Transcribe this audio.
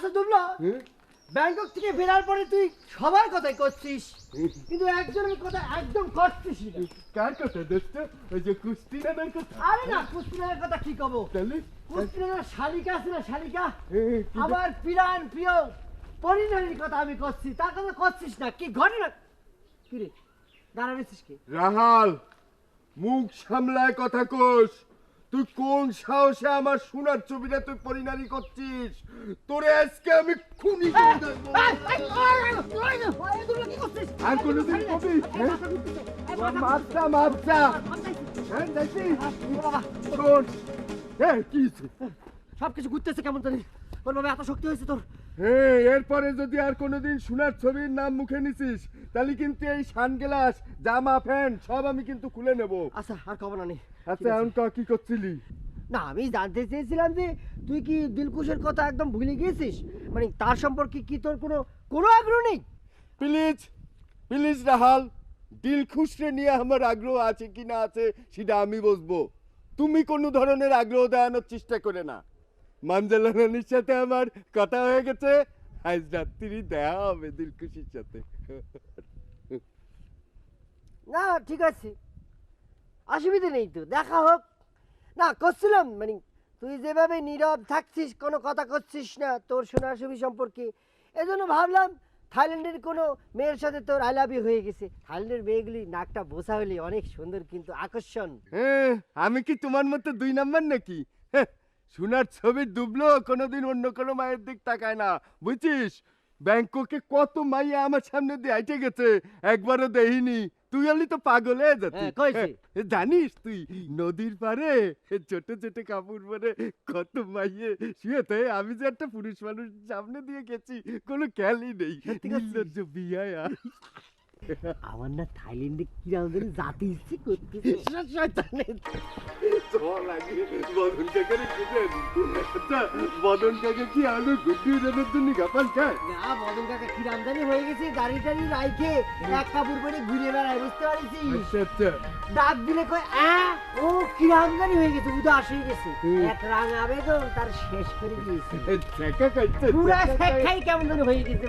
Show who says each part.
Speaker 1: আচ্ছা দুবলা, ব্যাংকক থেকে ফেরার পরে তুই সবার কথাই করছিস, কিন্তু একজনের কথা একদম করছিস না।
Speaker 2: কার কথা দোস্ত? ওই যে কুস্তি নানার কথা।
Speaker 1: আরে না, কুস্তিনার কথা কি কব?
Speaker 2: তাহলে
Speaker 1: কুস্তিনার শালিকা আছে না, শালিকা,
Speaker 2: কি
Speaker 1: আমার প্রাণ প্রিয় পরিণামীর কথা আমি করছি, তার কথা করছিস না। কি ঘটনা? কি রে দাঁড়ানিস কি?
Speaker 2: রাহাল, মুখ সামলায় কথা কোস। তুই কোন সাহসে আমার সোনার ছবিটা তুই পরিণামী করছিস? তোরে আজকে আমি খুনি করে দেবো। আর কোনোদিন কবি মাত্রা মাত্রা হ্যাঁ দেখি শোন। হ্যাঁ কি
Speaker 1: সবকিছু ঘুরতেছে কেমন জানি, ওর বাবা এত শক্তি হয়েছে তোর।
Speaker 2: হ্যাঁ, এরপরে যদি আর কোনোদিন সোনার ছবির নাম মুখে নিছিস তাহলে কিন্তু এই সানগ্লাস জামা প্যান্ট সব আমি কিন্তু খুলে নেব।
Speaker 1: আচ্ছা আর কব না নি।
Speaker 2: আচ্ছা এখন কি করছিলি?
Speaker 1: না আমি জানতে চেয়েছিলাম যে তুই কি দিলকুশের কথা একদম ভুলে গিয়েছিস, মানে তার সম্পর্কে কি তোর কোনো কোনো আগ্রহ নেই?
Speaker 2: প্লিজ প্লিজ রাহাল, দিলখুশরে নিয়ে আমার আগ্রহ আছে কি না আছে সেটা আমি বুঝবো। তুমি কোনো ধরনের আগ্রহ দেখানোর চেষ্টা করে না। মানজালা রানীর সাথে আমার কথা হয়ে গেছে, আজ রাত্রি দেখা হবে দিলখুশির সাথে।
Speaker 1: না ঠিক আছে, অসুবিধা নেই, তো দেখা হোক। না করছিলাম মানে তুই যেভাবে নীরব থাকছিস, কোনো কথা করছিস না তোর সোনার ছবি সম্পর্কে, এজন্য ভাবলাম থাইল্যান্ডের কোনো মেয়ের সাথে তোর আই লাভ ইউ হয়ে গেছে। থাইল্যান্ডের মেয়েগুলি নাকটা বোসা হলে অনেক সুন্দর, কিন্তু আকর্ষণ।
Speaker 2: হ্যাঁ, আমি কি তোমার মতো 2 নাম্বার নাকি? হ্যাঁ, সোনার ছবি ডুবলো কোনোদিন অন্য কোনো মায়ের দিক তাকায় না, বুঝছিস? ব্যাংককে কত মাইয়া আমার সামনে দিয়ে হাইটে গেছে, একবারও দেখিনি। তুই হলি তো পাগল হয়ে যাচ্ছিস।
Speaker 1: হ্যাঁ, কইছি।
Speaker 2: হ্যাঁ, জানিস তুই নদীর পাড়ে ছোট ছোট কাপড় পরে কত মাইয়ে শুয়েতে, আমি যে একটা পুরুষ মানুষ সামনে দিয়ে গেছি কোনো খেয়ালই নেই।
Speaker 1: সত্যি করছিস?
Speaker 2: নির্লজ্জ বিয়ায়া।
Speaker 1: আমার না থাইল্যান্ডে কিরাম জানি জাতি ইচ্ছে করতেছে।
Speaker 2: চল আগে বদন কাকারে খুঁজেন। আচ্ছা, বদন কাকা কি আলু গুড্ডি উড়ানোর জন্য গাপাল খায়?
Speaker 1: না বদন কাকা কিরাম জানি হয়ে গেছে, দাড়ি টাড়ি রাইখে এক কাপড় পরে ঘুরে বেড়ায়, বুঝতে পারিস?
Speaker 2: আচ্ছা আচ্ছা।
Speaker 1: ডাক দিলে কয় ও কিরাম জানি হয়ে গেছে, উদাস হয়ে গেছে। এক রাঙা বেদন তার শেষ করে দিয়েছে,
Speaker 2: ছেঁকা খাইছে,
Speaker 1: পুরা
Speaker 2: ছেঁকা খাই-
Speaker 1: শেখাই কেমন জানি হয়ে গেছে।